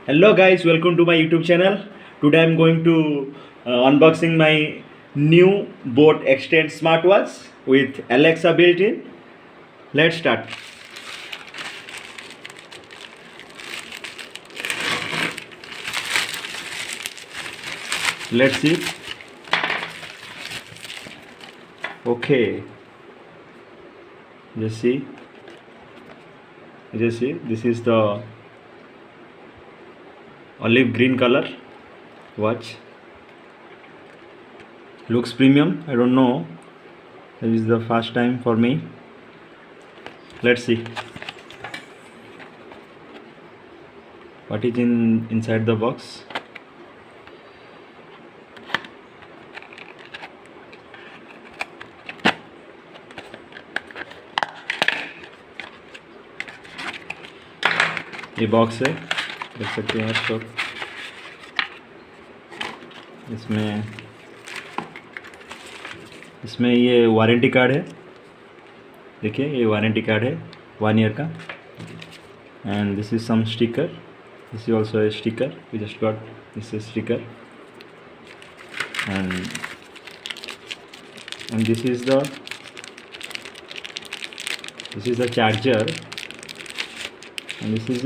Hello guys, welcome to my YouTube channel. Today I'm going to unboxing my new Boat Extend smartwatch with Alexa built in. Let's start. Let's see. Okay. Just see. This is the olive green color watch. Looks premium. I don't know. This is the first time for me. Let's see what is inside the box. ये box है, देख सकते हैं आप सब। इसमें ये warranty card है, देखिए ये वारंटी कार्ड है 1 ईयर का। And this is some sticker, this is also a sticker, we just got this sticker. And this is the charger, and this is a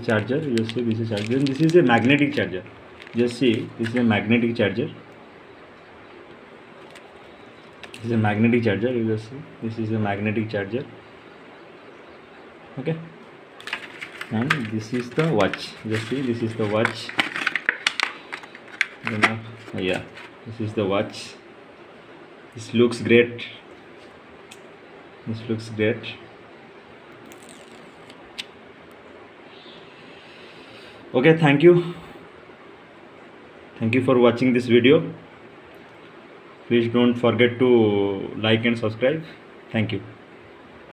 charger. Just see, this is charger, and this is a magnetic charger. Just see, this is a magnetic charger. This is a magnetic charger. You just see, this is a magnetic charger. Okay, and this is the watch. Just see, this is the watch. Yeah, this is the watch. This looks great. This looks great. Okay, thank you for watching this video. Please don't forget to like and subscribe. Thank you.